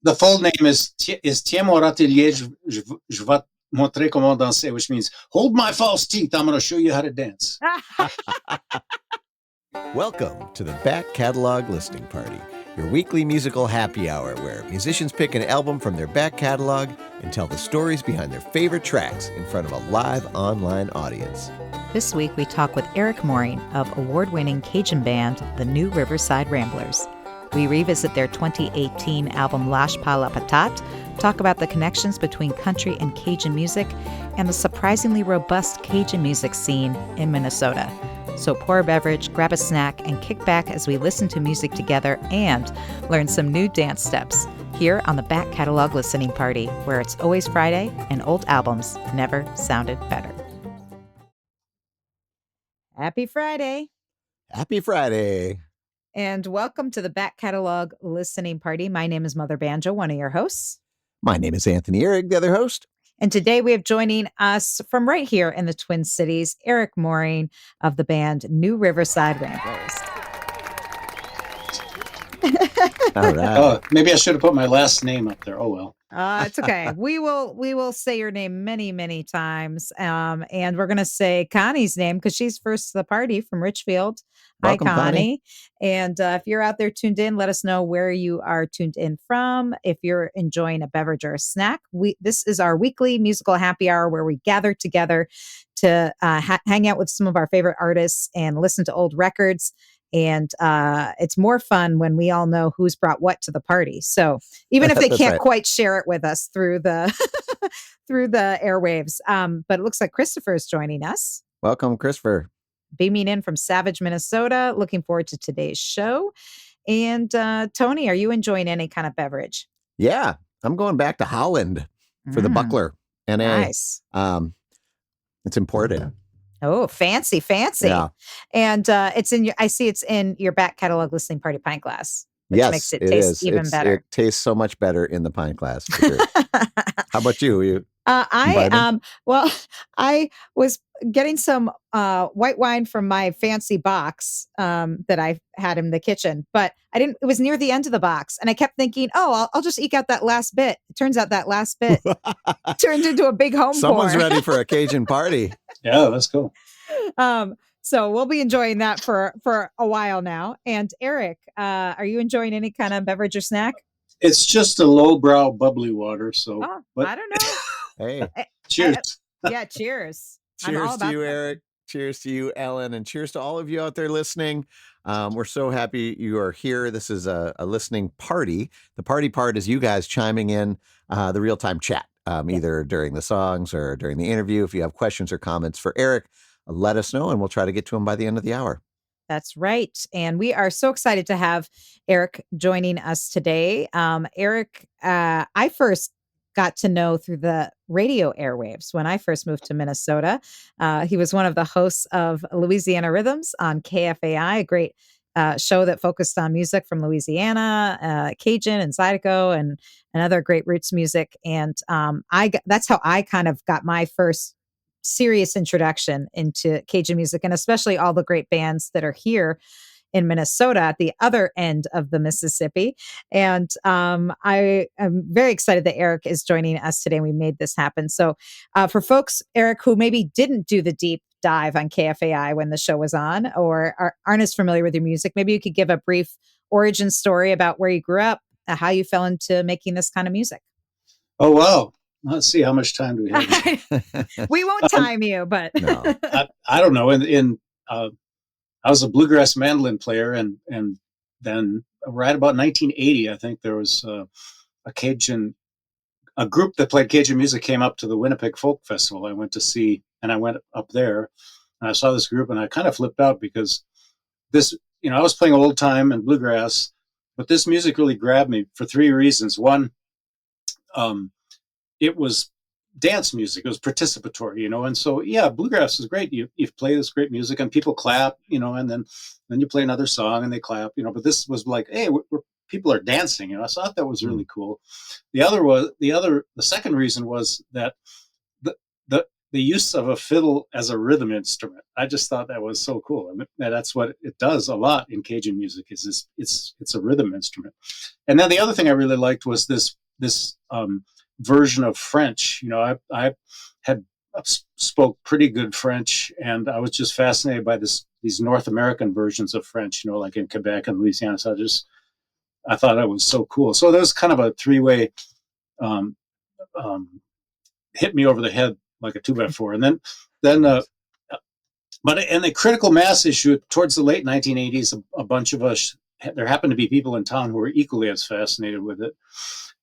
The full name is Tiens mon râtelier, je vais te montrer comment danser, which means hold my false teeth. I'm going to show you how to dance. Welcome to the Back Catalog Listening Party, your weekly musical happy hour where musicians pick an album from their back catalog and tell the stories behind their favorite tracks in front of a live online audience. This week we talk with Eric Mohring of award-winning Cajun band, the New Riverside Ramblers. We revisit their 2018 album Lache, Patate, talk about the connections between country and Cajun music, and the surprisingly robust Cajun music scene in Minnesota. So pour a beverage, grab a snack, and kick back as we listen to music together and learn some new dance steps here on the Back Catalog Listening Party, where it's always Friday and old albums never sounded better. Happy Friday. Happy Friday. And welcome to the Back Catalog Listening Party. My name is Mother Banjo, one of your hosts. My name is Anthony Ihrig, the other host. And today we have joining us from right here in the Twin Cities, Eric Mohring of the band New Riverside Ramblers. All right. Oh, maybe I should have put my last name up there. Oh, well. It's okay. We will say your name many, many times. And we're going to say Connie's name because she's first to the party from Richfield. Welcome, Hi, Connie. Connie. And if you're out there tuned in, let us know where you are tuned in from. If you're enjoying a beverage or a snack, this is our weekly musical happy hour where we gather together to hang out with some of our favorite artists and listen to old records. And it's more fun when we all know who's brought what to the party. So even if they can't quite share it with us through the through the airwaves, but it looks like Christopher is joining us. Welcome, Christopher. Beaming in from Savage, Minnesota. Looking forward to today's show. And Tony, are you enjoying any kind of beverage? Yeah, I'm going back to Holland for the Buckler. NA. Nice. It's imported. Oh, fancy. Yeah. And I see it's in your Back Catalog Listening Party pint glass, which Yes, makes it taste even better. It tastes so much better in the pint glass. For sure. How about you? I was getting some white wine from my fancy box that I had in the kitchen, but it was near the end of the box. And I kept thinking, I'll just eke out that last bit. It turns out that last bit turned into a big home Someone's pour. ready for a Cajun party. Yeah, that's cool. So we'll be enjoying that for a while now. And Eric, are you enjoying any kind of beverage or snack? It's just a lowbrow bubbly water. So I don't know. Hey, cheers. Yeah, cheers. Cheers to you, Eric. Cheers to you, Ellen, and cheers to all of you out there listening. We're so happy you are here. This is a listening party. The party part is you guys chiming in the real-time chat, either during the songs or during the interview. If you have questions or comments for Eric, let us know, and we'll try to get to him by the end of the hour. That's right. And we are so excited to have Eric joining us today. Eric, I first got to know through the radio airwaves when I first moved to Minnesota. He was one of the hosts of Louisiana Rhythms on KFAI, a great show that focused on music from Louisiana, Cajun and Zydeco and other great roots music. And that's how I kind of got my first serious introduction into Cajun music, and especially all the great bands that are here in Minnesota at the other end of the Mississippi. And I am very excited that Eric is joining us today. We made this happen. So for folks, Eric, who maybe didn't do the deep dive on KFAI when the show was on or aren't as familiar with your music, maybe you could give a brief origin story about where you grew up, how you fell into making this kind of music. Oh, wow. Let's see, how much time do we have? We won't time you, but No. I don't know. I was a bluegrass mandolin player, and then right about 1980, I think there was a group that played Cajun music came up to the Winnipeg Folk Festival. I went to see, and I went up there, and I saw this group, and I kind of flipped out because this, I was playing old time and bluegrass, but this music really grabbed me for three reasons. One, it was dance music. It was participatory, and so, bluegrass is great. You play this great music and people clap, and then you play another song and they clap, but this was like, hey, people are dancing, I thought that was really cool. The second reason was that the use of a fiddle as a rhythm instrument. I just thought that was so cool. I mean, that's what it does a lot in Cajun music. Is this? It's a rhythm instrument. And then the other thing I really liked was this version of French. I had spoke pretty good French, and I was just fascinated by these North American versions of French. Like in Quebec and Louisiana. So I thought it was so cool. So there was kind of a three-way. Um, Hit me over the head like a 2x4, and then but in the critical mass issue towards the late 1980s, a bunch of us, there happened to be people in town who were equally as fascinated with it,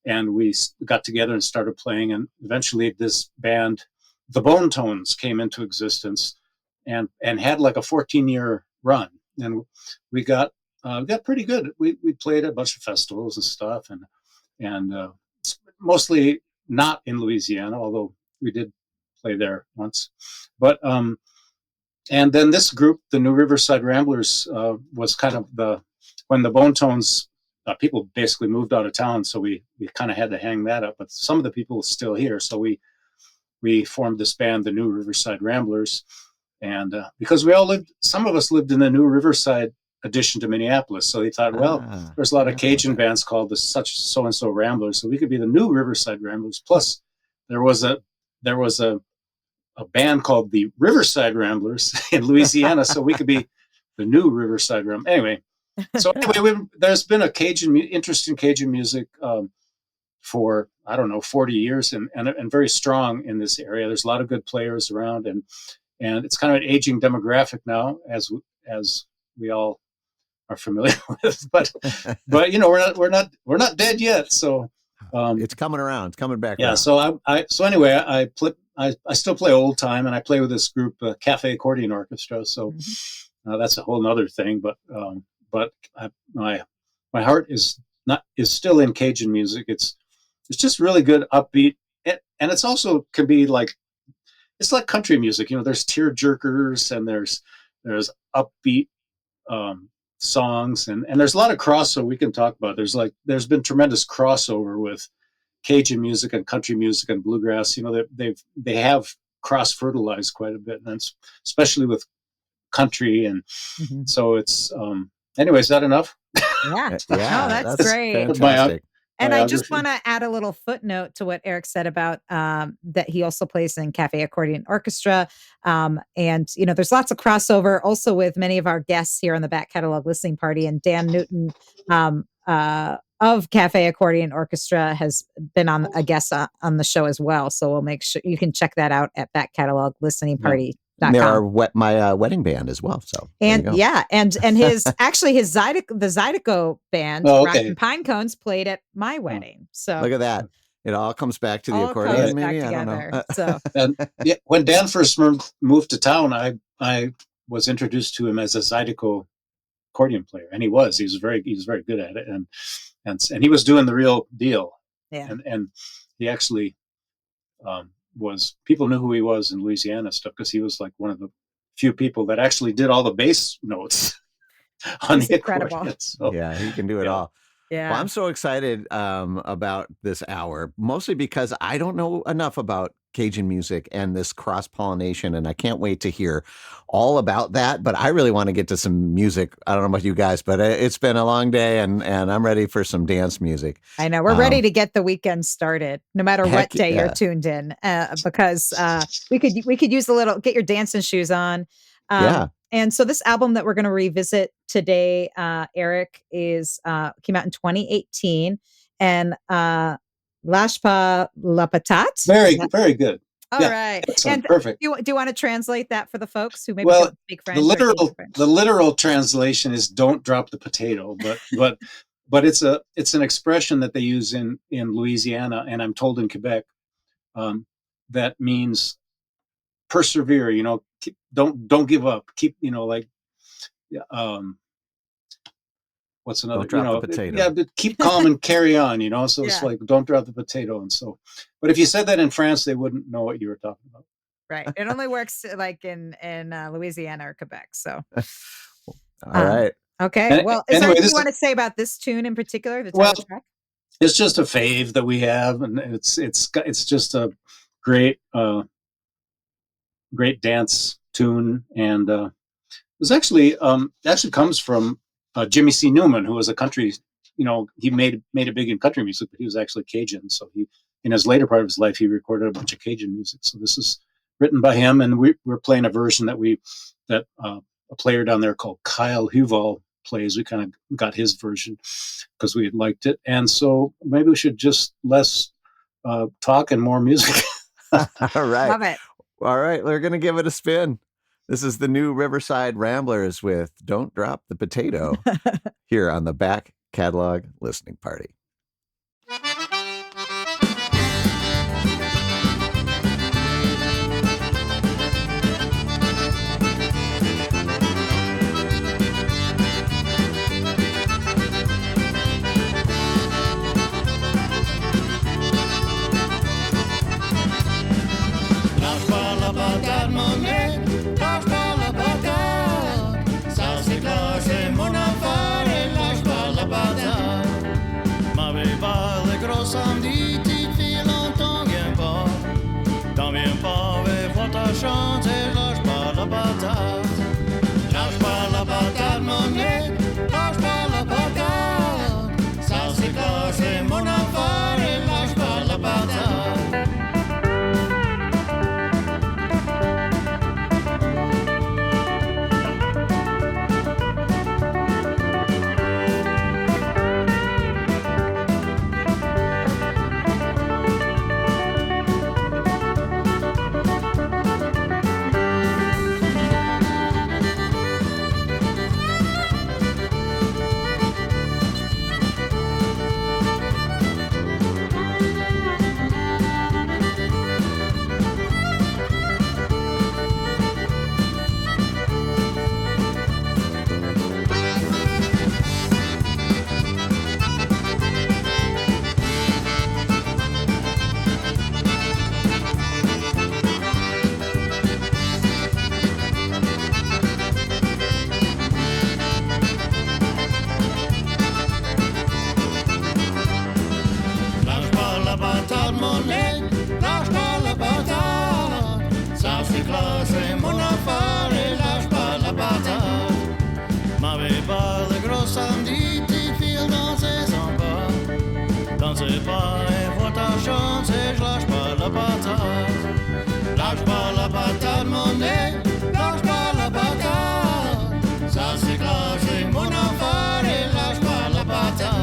and we got together and started playing, and eventually this band, the Bone Tones, came into existence, and had like a 14-year run, and we got pretty good. We played at a bunch of festivals and stuff, and mostly not in Louisiana, although we did play there once. But and then this group, the New Riverside Ramblers, was kind of when the Bone Tones people basically moved out of town, so we kind of had to hang that up. But some of the people are still here, so we formed this band, the New Riverside Ramblers, and because some of us lived in the New Riverside addition to Minneapolis. So they thought, well, there's a lot of Cajun bands called the such so and so Ramblers, so we could be the New Riverside Ramblers. Plus, there was a band called the Riverside Ramblers in Louisiana, so we could be the New Riverside Ramblers. Anyway, there's been a interest in Cajun music for, I don't know, 40 years, and very strong in this area. There's a lot of good players around, and it's kind of an aging demographic now, as we all are familiar with, but we're not dead yet. So it's coming around. It's coming back. Yeah. Around. So anyway, I still play old time, and I play with this group, Cafe Accordion Orchestra. So that's a whole nother thing. But my heart is still in Cajun music. It's just really good, upbeat, and it's also can be like, it's like country music. There's tear jerkers, and there's upbeat songs, and there's a lot of crossover we can talk about. There's been tremendous crossover with Cajun music and country music and bluegrass. They have cross fertilized quite a bit, and especially with country, and so it's anyway. Is that enough? Yeah. Yeah, that's great. Fantastic. And I just want to add a little footnote to what Eric said about that he also plays in Cafe Accordion Orchestra. And, there's lots of crossover also with many of our guests here on the Back Catalog Listening Party. And Dan Newton of Cafe Accordion Orchestra has been on a guest on the show as well. So we'll make sure you can check that out at Back Catalog Listening Party. And there are my wedding band as well. So and his actually his the Zydeco band, Rockin' Pine Cones, played at my wedding. So look at that. It all comes back to the accordion. Maybe I don't know. So and when Dan first moved to town, I was introduced to him as a Zydeco accordion player, and he was very good at it, and he was doing the real deal. Yeah, and he actually. People knew who he was in Louisiana stuff, because he was like one of the few people that actually did all the bass notes on the accordion. So, yeah, he can do it all. Yeah. Well, I'm so excited about this hour, mostly because I don't know enough about Cajun music and this cross-pollination, and I can't wait to hear all about that. But I really want to get to some music. I don't know about you guys, but it's been a long day, and I'm ready for some dance music. I know. We're ready to get the weekend started, no matter what day you're tuned in, because we could use get your dancing shoes on. And so this album that we're going to revisit today, Eric, came out in 2018, and Lache La Patate. Very good. All right. And perfect. Do you want to translate that for the folks who maybe don't speak French? The literal translation is "don't drop the potato," but it's an expression that they use in Louisiana, and I'm told in Quebec, that means persevere. Don't give up. Keep what's another? Don't drop the potato. Yeah, but keep calm and carry on. So it's like, don't drop the potato. And so, but if you said that in France, they wouldn't know what you were talking about. Right. It only works like in Louisiana or Quebec. So, all right. Okay. Well, is there anything you want to say about this tune in particular? The title track? It's just a fave that we have, and it's just a great great dance tune, and it was actually comes from Jimmy C. Newman, who was a country. He made it big in country music, but he was actually Cajun. So he, in his later part of his life, he recorded a bunch of Cajun music. So this is written by him, and we're playing a version that a player down there called Kyle Huval plays. We kind of got his version because we had liked it, and so maybe we should just less talk and more music. All right. Love it. All right. We're going to give it a spin. This is the new Riverside Ramblers with Don't Drop the Potato here on the Back Catalog Listening Party. Samedi, petite fille, longtemps viens pas. T'en viens pas, vais voir ta chance et lâche pas la patate. Lâche pas la patate, mon nez, lâche pas la patate. Ça c'est clair, c'est mon affaire et lâche pas la patate. Samedi, petite fille, danser sans pas. Dansez pas et vois ta chance et je lâche pas la patate. Lâche pas la patate, mon nez, lâche pas la patate. Ça c'est clair, c'est mon affaire et lâche pas la patate.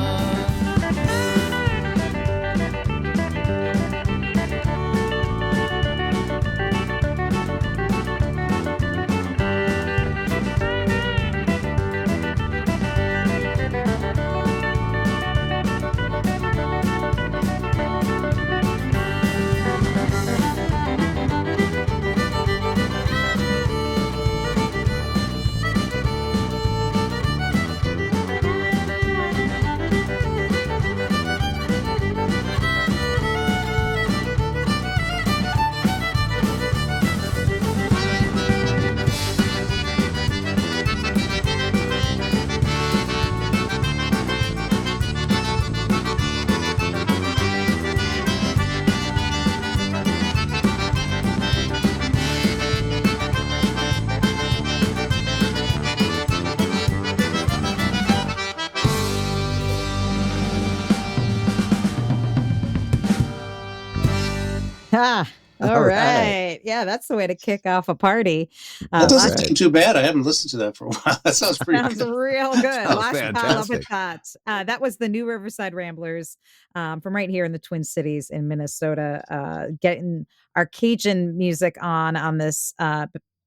Ah, all right. Yeah, that's the way to kick off a party. That doesn't seem too bad. I haven't listened to that for a while. That sounds pretty Sounds good. real good. Sounds Lache fantastic. Patate. That was the new Riverside Ramblers from right here in the Twin Cities in Minnesota, getting our Cajun music on this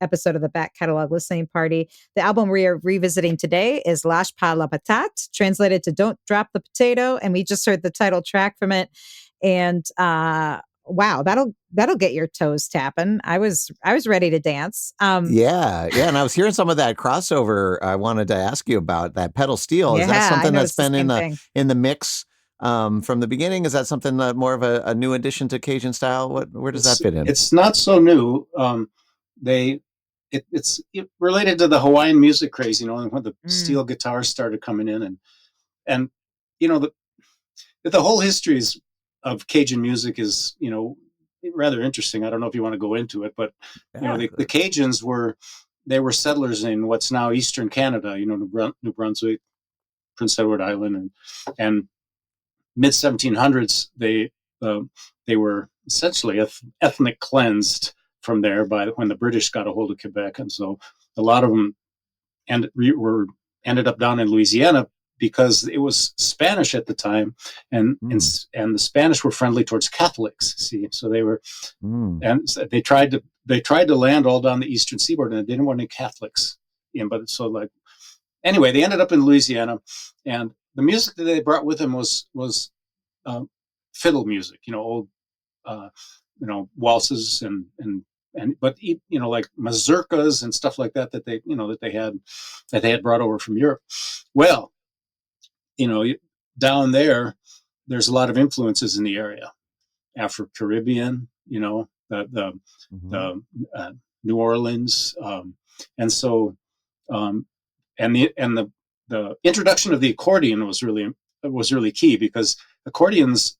episode of the Back Catalog Listening Party. The album we are revisiting today is Lache pas la patate, translated to Don't Drop the Potato. And we just heard the title track from it. And wow, that'll get your toes tapping. I was ready to dance. Yeah, and I was hearing some of that crossover. I wanted to ask you about that pedal steel. Is that something that's been in the mix from the beginning? Is that something that more of a new addition to Cajun style? Where does that fit in? It's not so new. It's related to the Hawaiian music craze, when the steel guitars started coming in, and the whole histories of Cajun music is, rather interesting. I don't know if you want to go into it, but Yeah. the Cajuns were settlers in what's now Eastern Canada. New Brunswick, Prince Edward Island, and mid 1700s they were essentially ethnic cleansed from there by when the British got a hold of Quebec, and so a lot of them ended up down in Louisiana because it was Spanish at the time, and the Spanish were friendly towards Catholics. See, so they were, and they tried to land all down the eastern seaboard, and they didn't want any Catholics in. But so anyway, they ended up in Louisiana, and the music that they brought with them was fiddle music, old, waltzes and but like mazurkas and stuff like that that they had brought over from Europe. Well, down there's a lot of influences in the area, Afro-Caribbean, the New Orleans, and so and the introduction of the accordion was really key, because accordions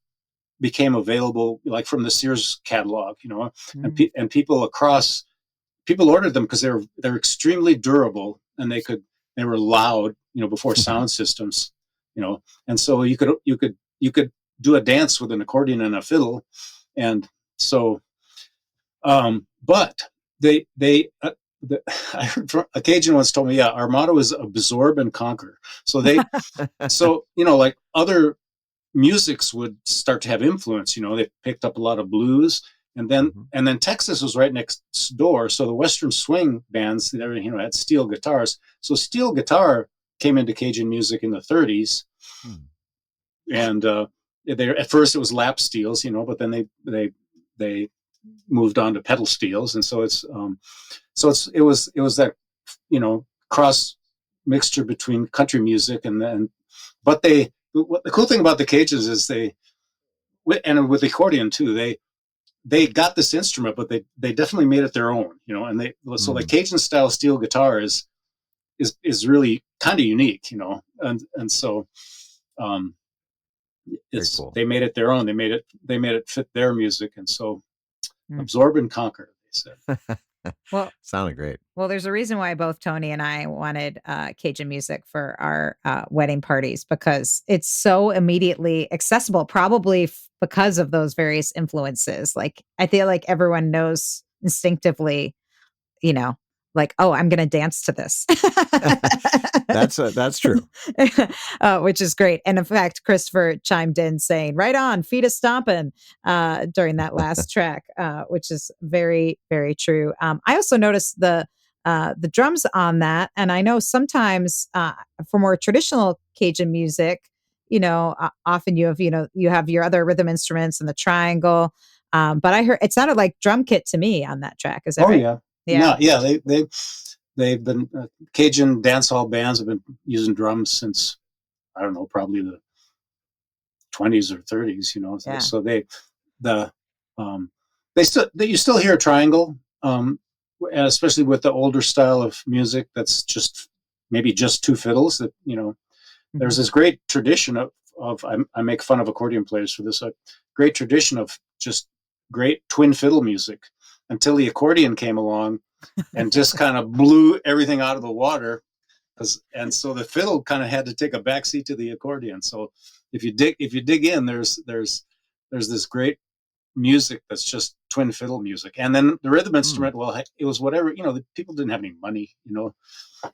became available like from the Sears catalog, and people ordered them because they're extremely durable, and they were loud, before sound systems, and so you could do a dance with an accordion and a fiddle, and so but I heard a Cajun once told me, yeah, our motto is absorb and conquer. So like other musics would start to have influence. They picked up a lot of blues, and then Texas was right next door. So the Western swing bands, had steel guitars. So steel guitar came into Cajun music in the 30s, and at first it was lap steels, but then they moved on to pedal steels, and so it was that cross mixture between country music but the cool thing about the Cajuns is and with the accordion too, they got this instrument, but they definitely made it their own, and so the Cajun style steel guitar is really kind of unique, and so cool. They made it their own. They made it fit their music, and so absorb and conquer, they said. Well, sounded great. Well, there's a reason why both Tony and I wanted Cajun music for our wedding parties, because it's so immediately accessible, probably because of those various influences. Like, I feel like everyone knows instinctively, like, oh, I'm going to dance to this. That's true. Which is great. And in fact, Christopher chimed in saying, right on, feet a stomping during that last track, which is very, very true. I also noticed the drums on that. And I know sometimes for more traditional Cajun music, often you have your other rhythm instruments and the triangle. But I heard it sounded like drum kit to me on that track. Is that right? Yeah. Yeah. Yeah. They've been Cajun dance hall bands have been using drums since, I don't know, probably the 20s or 30s, Yeah. So you still hear triangle, especially with the older style of music that's maybe just two fiddles. That there's this great tradition of I make fun of accordion players for this, a great tradition of just great twin fiddle music, until the accordion came along and just kind of blew everything out of the water. And so the fiddle kind of had to take a backseat to the accordion. So if you dig in, there's this great music that's just twin fiddle music. And then the rhythm instrument, well, it was whatever, the people didn't have any money,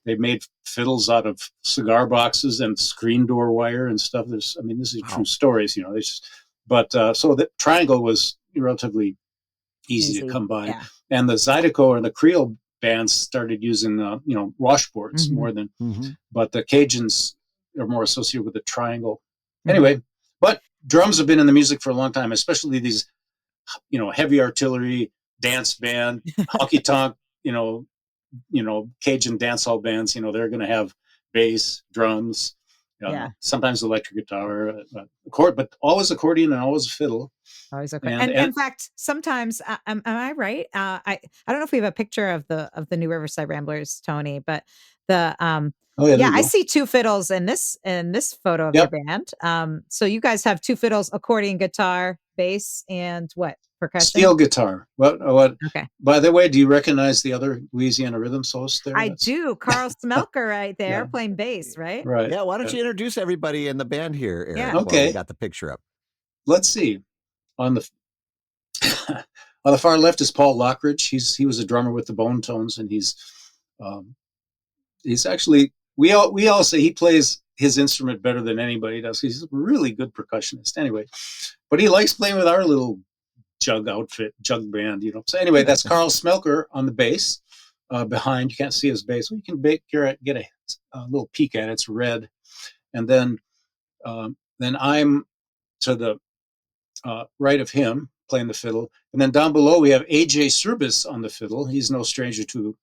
they made fiddles out of cigar boxes and screen door wire and stuff. This is true stories, so the triangle was relatively easy to come by. Yeah. And the Zydeco and the Creole bands started using, washboards more than, but the Cajuns are more associated with the triangle. Anyway, but drums have been in the music for a long time, especially these, heavy artillery dance band, honky tonk, Cajun dancehall bands. They're going to have bass, drums, sometimes electric guitar, but always accordion and always fiddle. Always accordion. And in fact, sometimes, am I right? I don't know if we have a picture of the new Riverside Ramblers, Tony, but the I see two fiddles in this photo of your band. So you guys have two fiddles, accordion, guitar, bass and what? Percussion? Steel guitar. What? Okay. By the way, do you recognize the other Louisiana rhythm soloist there? I do. Carl Smelker right there Yeah. playing bass, right? Right. Yeah, why don't you introduce everybody in the band here, Eric? Yeah. While Okay. we got the picture up. Let's see. On the on the far left is Paul Lockridge. He was a drummer with the Bone Tones, and he's actually we all say he plays his instrument better than anybody does. He's a really good percussionist. Anyway, but he likes playing with our little jug band, So anyway, that's Carl Smelker on the bass. Behind, you can't see his bass. You can get a little peek at it. It's red, and then I'm to the right of him playing the fiddle, and then down below we have AJ Service on the fiddle. He's no stranger to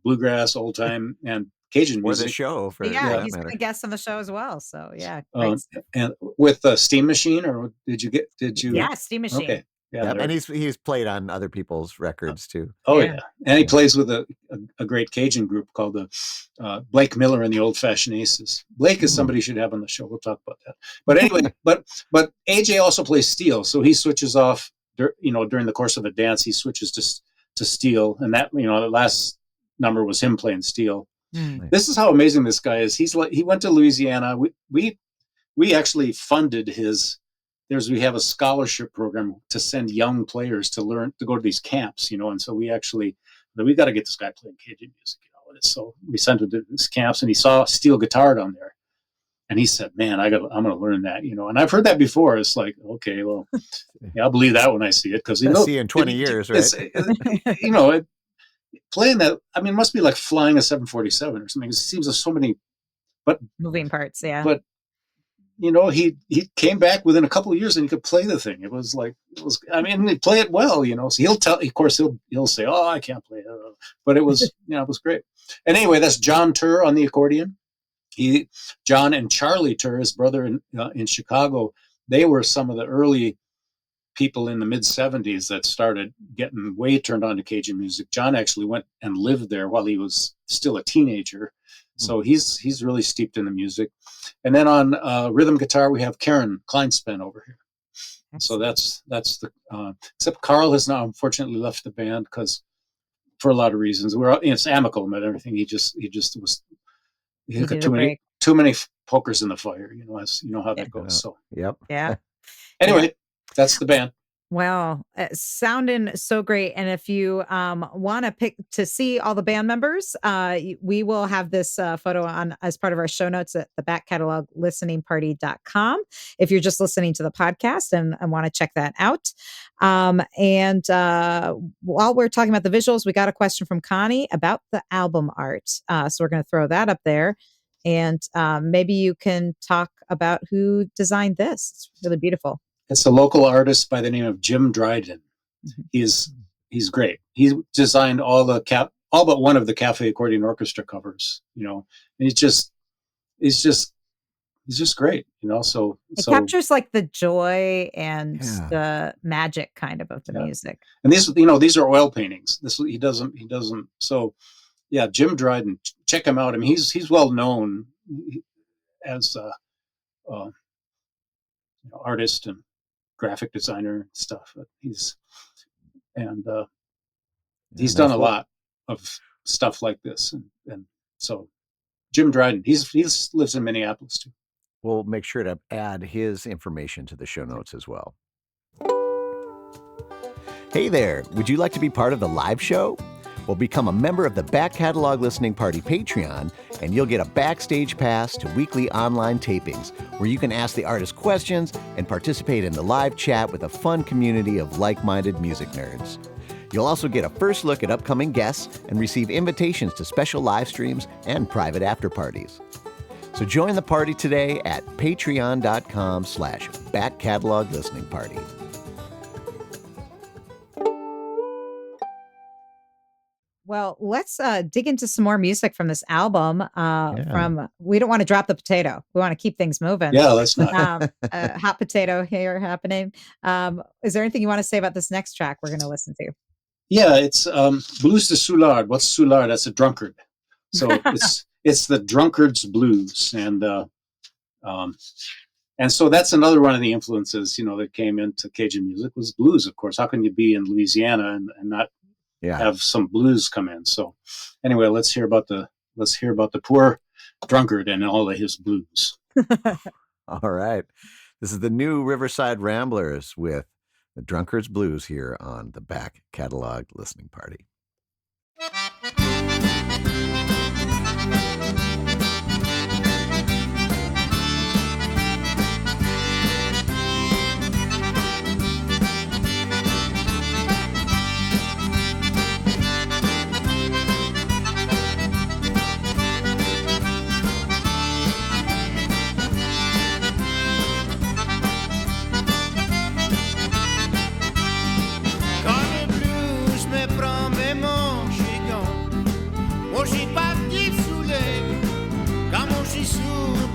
bluegrass, old time, and Cajun Or the music. show, for Yeah, that he's matter. been a guest on the show as well. So yeah, great. And with the Steam Machine, or did you? Yeah, Steam Machine. Okay, yeah, Yep, and he's played on other people's records too. Oh Yeah. yeah, and he plays with a great Cajun group called the Blake Miller and the Old Fashioned Aces. Blake is somebody you should have on the show. We'll talk about that. But anyway, but AJ also plays steel, so he switches off. During the course of a dance, he switches to steel, and that the last number was him playing steel. Mm. This is how amazing this guy is. He went to Louisiana. We actually funded his. We have a scholarship program to send young players to go to these camps, and so we got to get this guy playing Cajun music, So we sent him to these camps, and he saw steel guitar down there, and he said, "Man, I'm going to learn that," And I've heard that before. It's like, okay, well, yeah, I'll believe that when I see it, because See you in 20 years, right? Playing that, it must be like flying a 747 or something. It seems there's so many, Moving parts, yeah. But he came back within a couple of years and he could play the thing. He play it well, So he'll say, "Oh, I can't play it," but it was, it was great. And anyway, that's John Turr on the accordion. John and Charlie Turr, his brother in Chicago, they were some of the early people in the mid 70s that started getting way turned on to Cajun music. John actually went and lived there while he was still a teenager. So he's really steeped in the music. And then on rhythm guitar, we have Karen Kleinspan over here. Excellent. So that's the except Carl has now unfortunately left the band because for a lot of reasons. It's amicable and everything. He got too many pokers in the fire, as you know how that goes. So yep. Yeah. Anyway, that's the band. Well, sounding so great. And if you want to see all the band members, we will have this photo on as part of our show notes at the backcatalog.listeningparty.com. If you're just listening to the podcast and want to check that out. And while we're talking about the visuals, we got a question from Connie about the album art. So we're going to throw that up there. And maybe you can talk about who designed this. It's really beautiful. It's a local artist by the name of Jim Dryden. Mm-hmm. He's great. He designed all but one of the Cafe Accordion Orchestra covers, and he's just great, So it captures like the joy and the magic kind of the music. And these are oil paintings. He doesn't. So yeah, Jim Dryden, check him out. He's well known as artist and graphic designer and stuff. He's done a lot of stuff like this, and so Jim Dryden, he lives in Minneapolis too. We'll make sure to add his information to the show notes as well. Hey there, would you like to be part of the live show? Well, become a member of the Back Catalog Listening Party Patreon, and you'll get a backstage pass to weekly online tapings where you can ask the artist questions and participate in the live chat with a fun community of like-minded music nerds. You'll also get a first look at upcoming guests and receive invitations to special live streams and private after parties. So join the party today at patreon.com/Back Catalog Listening Party. Well, let's dig into some more music from this album. We don't want to drop the potato. We want to keep things moving. Yeah, let's not. Hot potato here happening. Is there anything you want to say about this next track we're going to listen to? Yeah, it's Blues de Soulard. What's Soulard? That's a drunkard. So it's the drunkard's blues, and And so that's another one of the influences, that came into Cajun music was blues, of course. How can you be in Louisiana and not have some blues come in? So anyway, let's hear about the poor drunkard and all of his blues. All right. This is the new Riverside Ramblers with the Drunkard's Blues here on the Back Catalog Listening Party.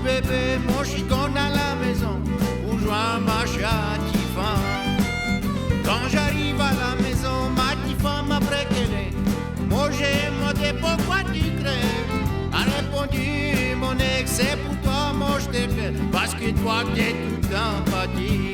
Bébé, moi j'y connais à la maison pour jouer à ma chatifan. Quand j'arrive à la maison, ma tifan m'après qu'elle est. Moi j'ai demandé pourquoi tu crèves. A répondu mon ex, c'est pour toi, moi je t'ai fait. Parce que toi t'es tout empathie.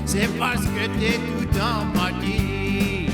C'est parce que t'es tout empathie.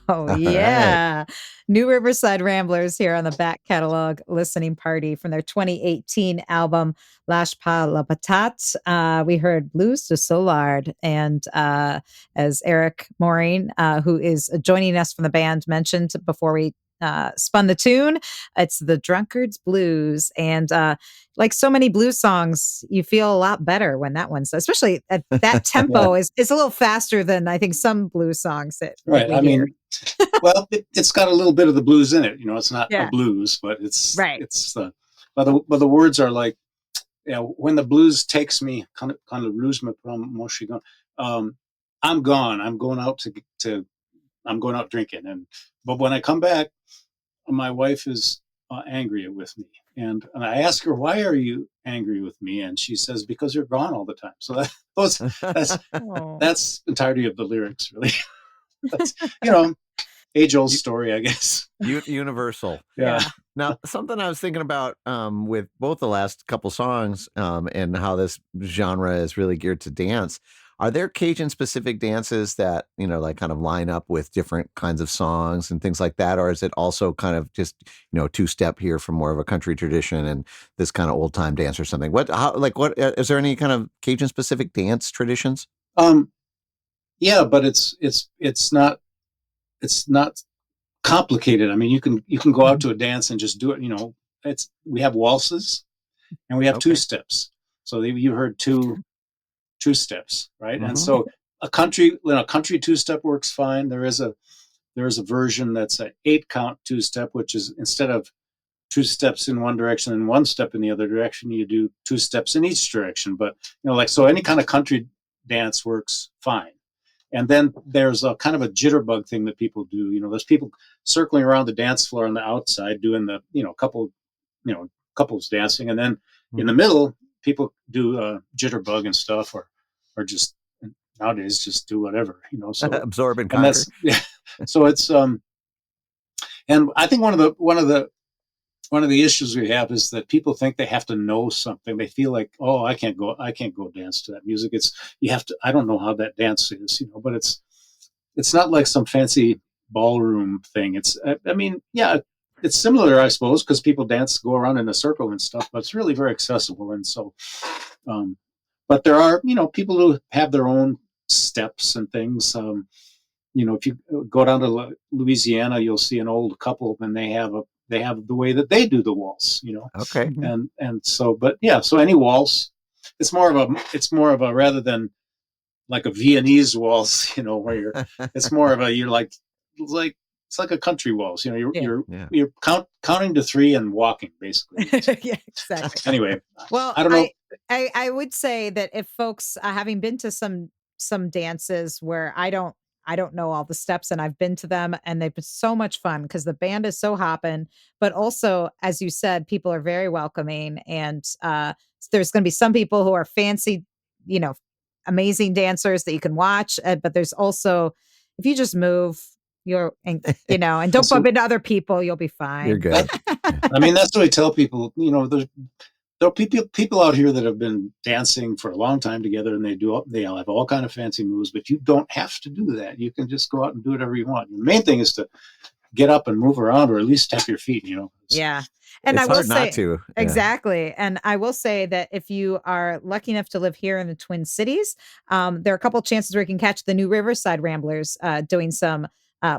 Oh, yeah. New Riverside Ramblers here on the Back Catalog Listening Party from their 2018 album, Lache la Patate. We heard Blues de Soulard. And as Eric Mohring, who is joining us from the band, mentioned before we spun the tune, it's the Drunkard's Blues. And like so many blues songs, you feel a lot better when that one's, especially at that tempo is a little faster than I think some blues songs that right. I mean, well, it's got a little bit of the blues in it. It's not a blues, but it's right. It's but the words are like, when the blues takes me, kind of lose me from Mochigan. I'm gone. I'm going out I'm going out drinking, but when I come back, my wife is angry with me. And I ask her, why are you angry with me? And she says, because you're gone all the time. So that's entirety of the lyrics, really. That's, age old story, I guess. Universal. Yeah. Now, something I was thinking about with both the last couple songs and how this genre is really geared to dance. Are there Cajun specific dances that, like kind of line up with different kinds of songs and things like that? Or is it also kind of just, two-step here from more of a country tradition and this kind of old time dance or something? What is there any kind of Cajun specific dance traditions? Yeah, but it's not complicated. I mean, you can go out to a dance and just do it. We have waltzes and we have two steps. So you heard two steps, right? Mm-hmm. And so a country two step works fine. There is a version that's an 8-count two step, which is instead of 2 steps in one direction and 1 step in the other direction, you do 2 steps in each direction. But so any kind of country dance works fine. And then there's a kind of a jitterbug thing that people do. There's people circling around the dance floor on the outside doing the couples dancing, and then in the middle people do jitterbug and stuff, or just nowadays just do whatever. So absorb and conquer. So it's and I think one of the issues we have is that people think they have to know something. They feel like, oh, I can't go dance to that music. I don't know how that dance is, but it's not like some fancy ballroom thing. It's similar, I suppose, because people go around in a circle and stuff, but it's really very accessible. And so, but there are, people who have their own steps and things. If you go down to Louisiana, you'll see an old couple and they have the way that they do the waltz, Okay. And so, but yeah, so any waltz, it's more of a rather than like a Viennese waltz, where it's more of a, it's like a country waltz, you're counting to 3 and walking basically. Yeah, exactly. Anyway, well, I don't know. I would say that if folks, having been to some dances where I don't know all the steps, and I've been to them and they've been so much fun because the band is so hopping, but also, as you said, people are very welcoming. And there's going to be some people who are fancy, amazing dancers that you can watch. But there's also, if you just move, and don't bump into other people, you'll be fine. You're good. I mean, that's what I tell people, there are people out here that have been dancing for a long time together, and they all have all kind of fancy moves, but you don't have to do that. You can just go out and do whatever you want. The main thing is to get up and move around, or at least tap your feet. Yeah, and it's I will hard say not to. Exactly. And I will say that if you are lucky enough to live here in the Twin Cities, there are a couple of chances where you can catch the new Riverside Ramblers doing some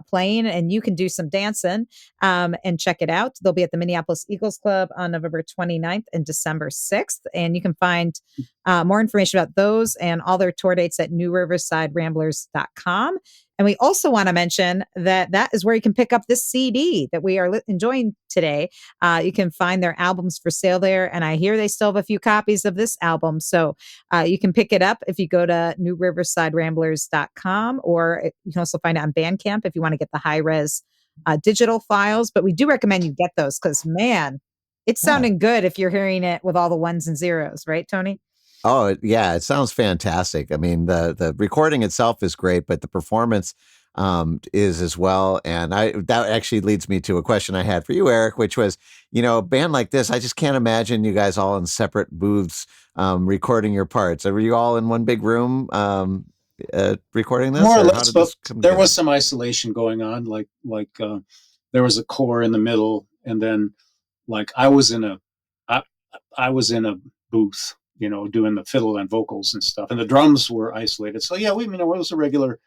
playing, and you can do some dancing and check it out. They'll be at the Minneapolis Eagles Club on November 29th and December 6th. And you can find more information about those and all their tour dates at newriversideramblers.com. And we also want to mention that is where you can pick up this CD that we are enjoying today. You can find their albums for sale there. And I hear they still have a few copies of this album. So you can pick it up if you go to newriversideramblers.com, or you can also find it on Bandcamp if you want to get the high-res digital files. But we do recommend you get those because, man, it's sounding good if you're hearing it with all the ones and zeros. Right, Tony? Oh, yeah. It sounds fantastic. I mean, the recording itself is great, but the performance is as well. And that actually leads me to a question I had for you, Eric, which was, a band like this, I just can't imagine you guys all in separate booths recording your parts. Were you all in one big room recording this? More or less, but there was some isolation going on. Like there was a core in the middle, and then like I was in a booth, doing the fiddle and vocals and stuff, and the drums were isolated. So yeah, it was a regular.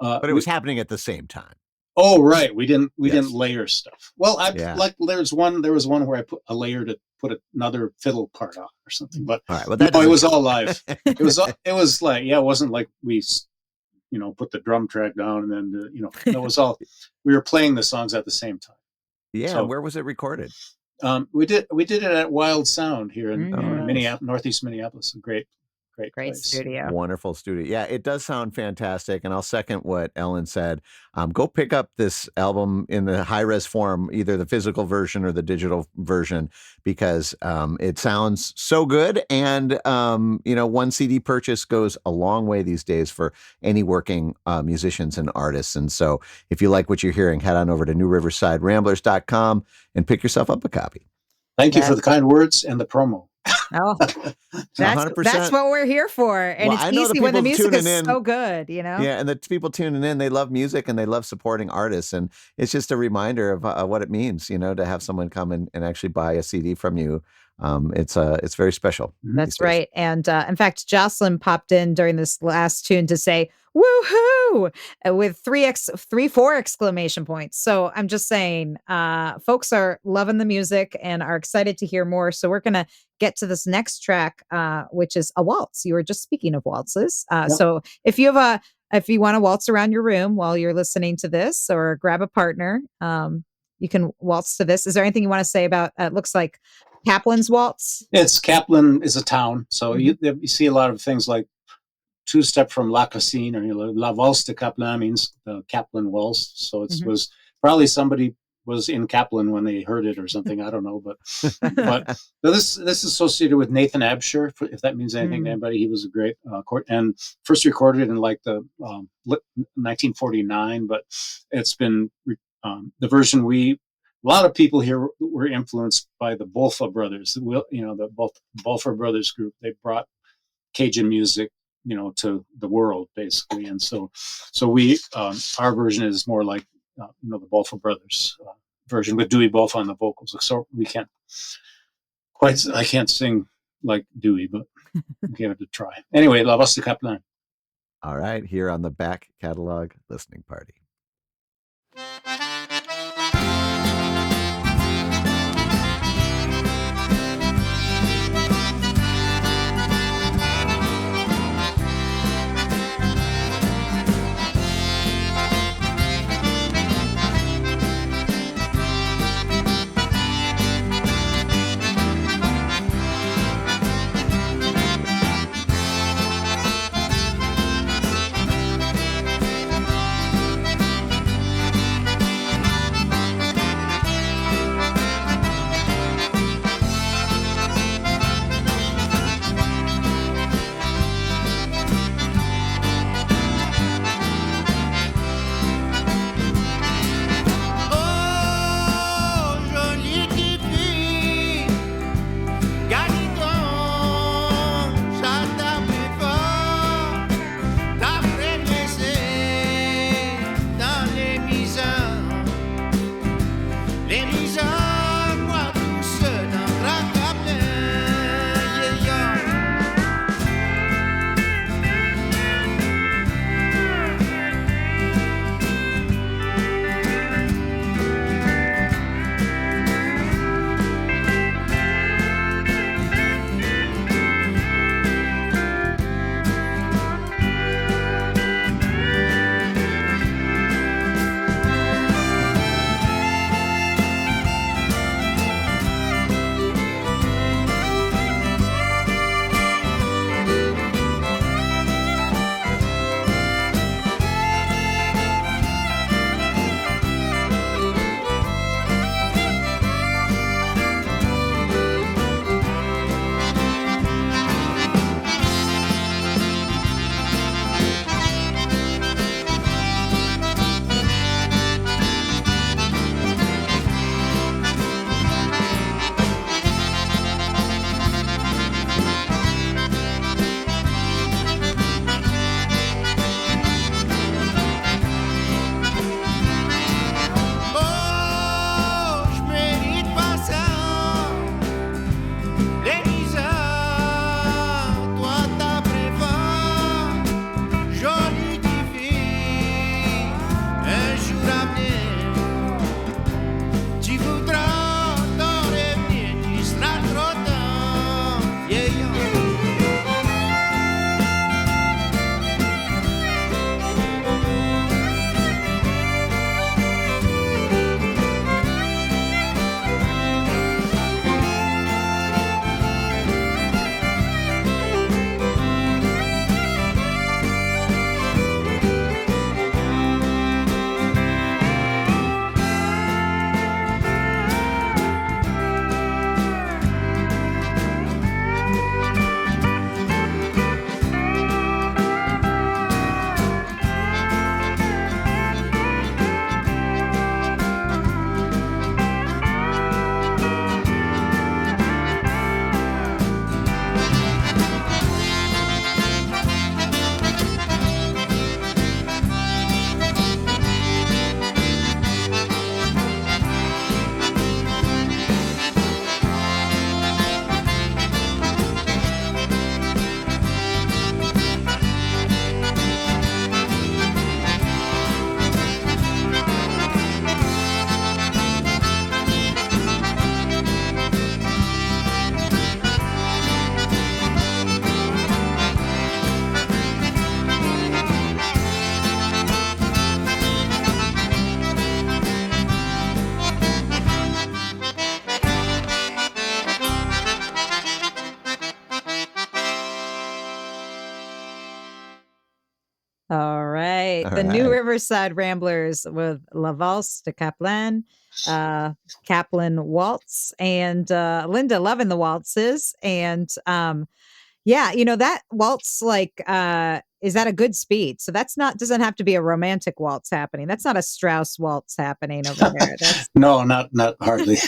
But it was happening at the same time. Oh, right. We didn't layer stuff. Well, there was one where I put a layer to put another fiddle part on or something. But all right, well, it was all live. It was like, it wasn't like we, put the drum track down and then, it was all, we were playing the songs at the same time. Yeah. So, where was it recorded? We did it at Wild Sound here in Minneapolis, Northeast Minneapolis. A great great Great place. studio. Wonderful studio. Yeah, it does sound fantastic. And I'll second what Ellen said. Go pick up this album in the high-res form, either the physical version or the digital version, because it sounds so good. And, one CD purchase goes a long way these days for any working musicians and artists. And so if you like what you're hearing, head on over to newriversideramblers.com and pick yourself up a copy. Thank you for the kind words and the promo. Oh, that's 100%. what we're here for. And Well, I it's know the easy when the people music is tuning in- so good, Yeah, and the people tuning in, they love music and they love supporting artists. And it's just a reminder of what it means, to have someone come and actually buy a CD from you. It's very special. That's right. And in fact, Jocelyn popped in during this last tune to say "woohoo" with 4 exclamation points. So I'm just saying, folks are loving the music and are excited to hear more. So we're gonna get to this next track, which is a waltz. You were just speaking of waltzes. So if you want to waltz around your room while you're listening to this, or grab a partner, you can waltz to this. Is there anything you want to say about? It looks like Kaplan's Waltz. Kaplan is a town, so you see a lot of things like two-step from Lache, or La Valse de Kaplan means the Kaplan waltz. So it was probably somebody was in Kaplan when they heard it or something. I don't know, but this is associated with Nathan Absher, if that means anything to anybody. He was a great and first recorded in like the 1949, but it's been the version a lot of people here were influenced by the Bolfa brothers. The Bolfa brothers group. They brought Cajun music, to the world basically. And so we our version is more like the Bolfa brothers version with Dewey Bolfa on the vocals. So I can't sing like Dewey, but give it a try. Anyway, La Valse de Kaplan. All right, here on the back catalog listening party. All right. All The new right. Riverside Ramblers with Valse de Kaplan, Kaplan Waltz, and Linda loving the waltzes. And yeah, that waltz, like, is at a good speed. So that's not, doesn't have to be a romantic waltz happening. That's not a Strauss waltz happening over there. That's No, not hardly.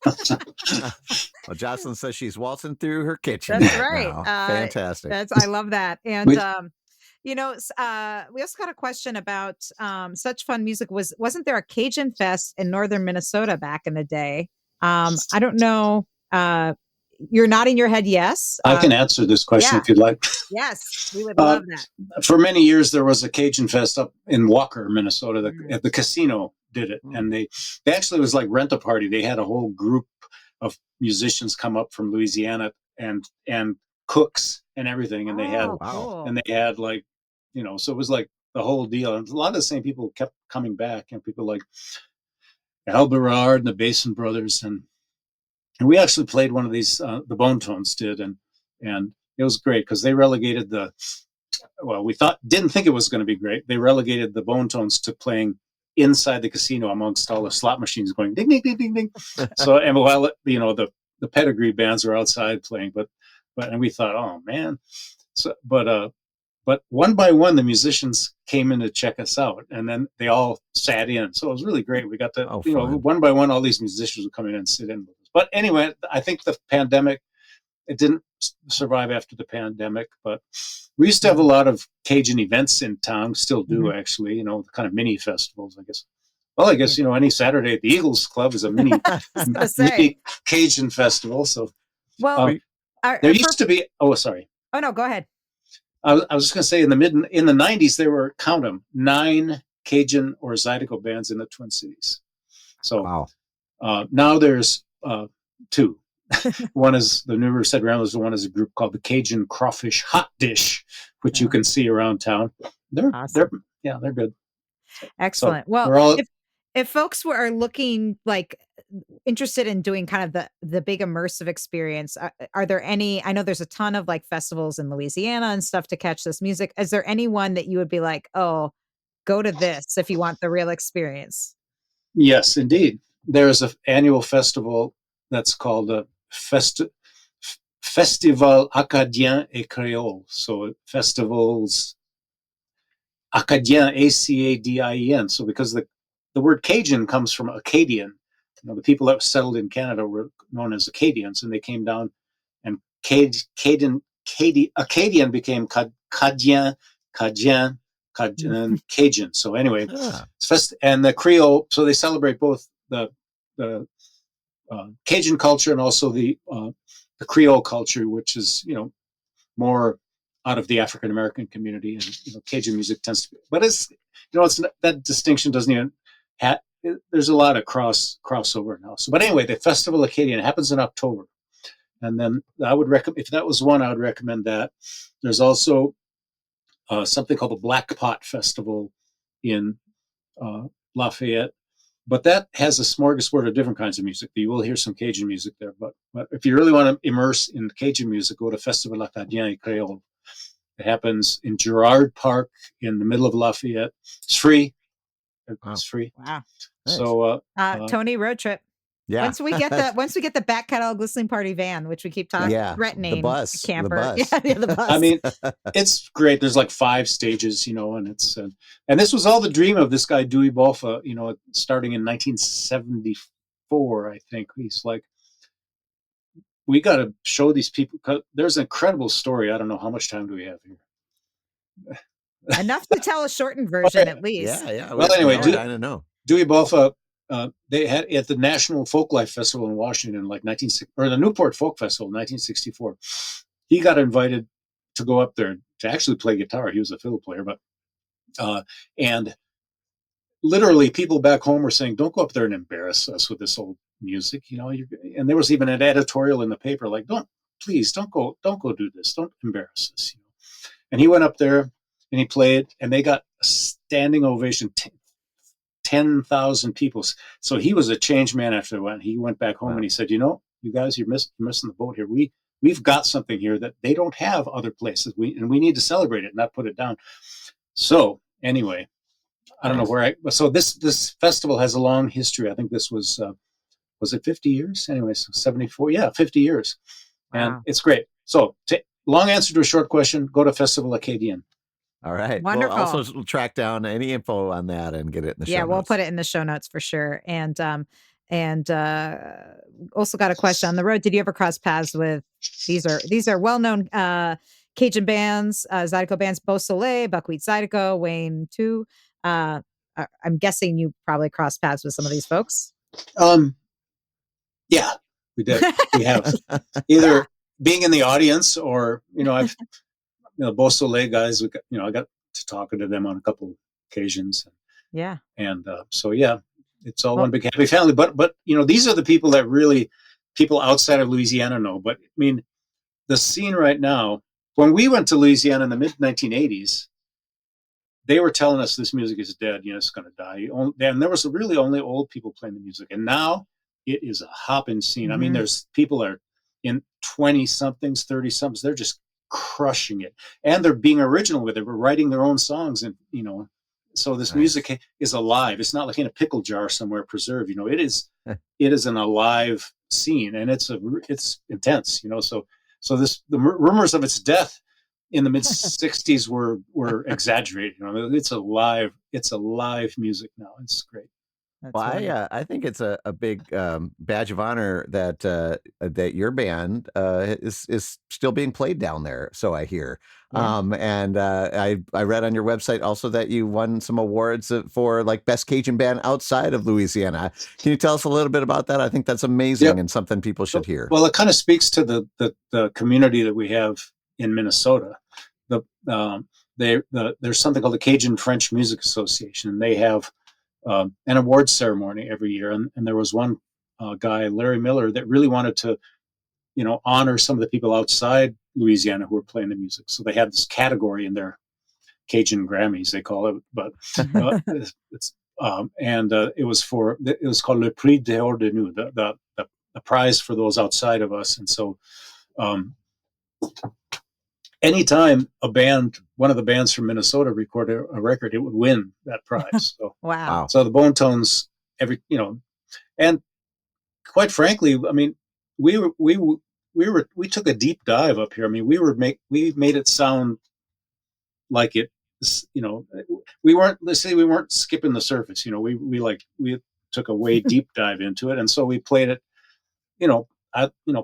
Well, Jocelyn says she's waltzing through her kitchen That's right right. now. Fantastic. I love that. And We- we also got a question about such fun music. Wasn't there a Cajun fest in northern Minnesota back in the day? I don't know. You're nodding your head yes. I can answer this question yeah. if you'd like. Yes, we would love that. For many years, there was a Cajun fest up in Walker, Minnesota. At the casino did it, and they actually, it was like Rent a Party. They had a whole group of musicians come up from Louisiana and cooks and everything, and they had Cool. and they had like, so it was like the whole deal. And a lot of the same people kept coming back, and people like Al Berard and the Basin Brothers, and we actually played one of these. The Bone Tones did, and it was great because they relegated we didn't think it was going to be great. They relegated the Bone Tones to playing inside the casino amongst all the slot machines going ding ding ding ding ding. So, and while the pedigree bands were outside playing, but and we thought, oh man. So but one by one the musicians came in to check us out, and then they all sat in. So it was really great. We got to one by one all these musicians would come in and sit in with us. But anyway, I think the pandemic, it didn't survive after the pandemic, but we used to have a lot of Cajun events in town, still do actually, kind of mini festivals, I guess. Well, I guess, any Saturday at the Eagles Club is a mini Cajun festival. So, well, there used to be, sorry. Oh, no, go ahead. I was just going to say in the 90s, there were, count them, 9 Cajun or Zydeco bands in the Twin Cities. So now there's 2. One is the new Riverside Ramblers. One is a group called the Cajun Crawfish Hot Dish, which you can see around town. They're good. Excellent. So well, if folks are looking like interested in doing kind of the big immersive experience, are there any? I know there's a ton of like festivals in Louisiana and stuff to catch this music. Is there any one that you would be like, oh, go to this if you want the real experience? Yes, indeed. There's an annual festival that's called Festival Acadien et Créole. So festivals Acadien, Acadien. So because the word Cajun comes from Acadian, the people that settled in Canada were known as Acadians, and they came down, and Acadian became Cajun, and Cajun. So anyway, and the Creole. So they celebrate both the Cajun culture and also the Creole culture, which is more out of the African American community, and Cajun music tends to be. But it's that distinction doesn't even have. There's a lot of crossover now. So, but anyway, the Festival Acadian happens in October, and then I would recommend, if that was one, I would recommend that. There's also something called the Black Pot Festival in Lafayette. But that has a smorgasbord of different kinds of music. You will hear some Cajun music there. But if you really want to immerse in Cajun music, go to Festival Acadien et Créole. It happens in Girard Park in the middle of Lafayette. It's free. It's free. Wow. So Tony, road trip. Yeah. Once we get the back catalog listening party van, which we keep talking, threatening the bus, camper. The bus. Yeah, the bus. I mean, it's great. There's like 5 stages, and it's and this was all the dream of this guy Dewey Balfa, starting in 1974, I think. He's like, we got to show these people. 'Cause there's an incredible story. I don't know how much time do we have here. Enough to tell a shortened version, at least. Yeah. Well, anyway, I don't know. Dewey Balfa. They had at the National Folklife Festival in Washington, like the Newport Folk Festival in 1964. He got invited to go up there to actually play guitar. He was a fiddle player, but and literally people back home were saying, "Don't go up there and embarrass us with this old music." And there was even an editorial in the paper like, don't go do this. Don't embarrass us." And he went up there and he played, and they got a standing ovation. 10,000 people. So he was a changed man after that. He went back home and he said, "You guys, you're missing the boat here. We've got something here that they don't have other places. We need to celebrate it, not put it down." So anyway, I don't know where so this festival has a long history. I think this was it 50 years? Anyway, so 74. Yeah, 50 years. And Wow. it's great. So long answer to a short question, go to Festival Acadien. All right. Wonderful. We'll also track down any info on that and get it in the show notes. We'll put it in the show notes for sure. And also got a question on the road. Did you ever cross paths with these are well-known Cajun bands, Zydeco bands, Beau Soleil, Buckwheat Zydeco, Wayne too. I'm guessing you probably crossed paths with some of these folks. Yeah, we did. We have either being in the audience or, I've, Beau Soleil guys, I got to talking to them on a couple occasions. Yeah. And so, yeah, it's all one big happy family. But these are the people that really people outside of Louisiana know. But I mean, the scene right now, when we went to Louisiana in the mid 1980s, they were telling us this music is dead. It's going to die. And there was really only old people playing the music. And now it is a hopping scene. I mean, there's people are in 20 somethings, 30 somethings. They're just crushing it. And they're being original with it. We're writing their own songs. And, so this music is alive. It's not like in a pickle jar somewhere preserved. It is an alive scene, and it's intense. So the rumors of its death in the mid 60s were exaggerated. It's alive music now. It's great. I think it's a big badge of honor that your band is still being played down there. So I hear, and I read on your website also that you won some awards for like best Cajun band outside of Louisiana. Can you tell us a little bit about that? I think that's amazing and something people should hear. Well, it kind of speaks to the community that we have in Minnesota. There's something called the Cajun French Music Association, and they have an awards ceremony every year. And there was one guy, Larry Miller, that really wanted to, honor some of the people outside Louisiana who were playing the music. So they had this category in their Cajun Grammys, they call it, but it was called Le Prix dehors de nous, the prize for those outside of us. And so, anytime one of the bands from Minnesota recorded a record, it would win that prize. So, wow. So the Bone Tones, and quite frankly, I mean, we took a deep dive up here. I mean, we made it sound like it, we weren't skipping the surface. We took a way deep dive into it. And so we played it,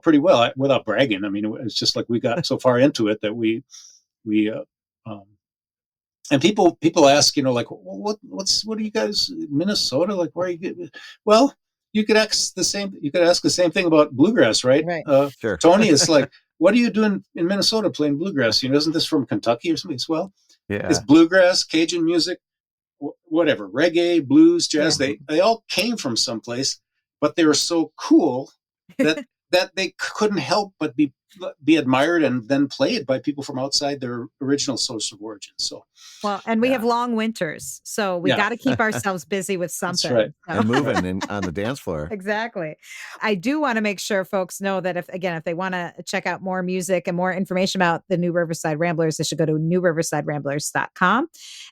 pretty well without bragging. I mean, it's just like we got so far into it that and people ask, like, what are you guys, Minnesota? Like, where are you getting? Well, you could ask the same thing about bluegrass, right? Right. Sure. Tony is like, what are you doing in Minnesota playing bluegrass? Isn't this from Kentucky or something? Well, it's bluegrass, Cajun music, whatever, reggae, blues, jazz. Yeah. They all came from someplace, but they were so cool that they couldn't help but be admired and then played by people from outside their original source of origin. So, well, and we have long winters, so we got to keep ourselves busy with something. That's right. So. And moving on the dance floor. Exactly. I do want to make sure folks know that if they want to check out more music and more information about the New Riverside Ramblers, they should go to newriversideramblers.com.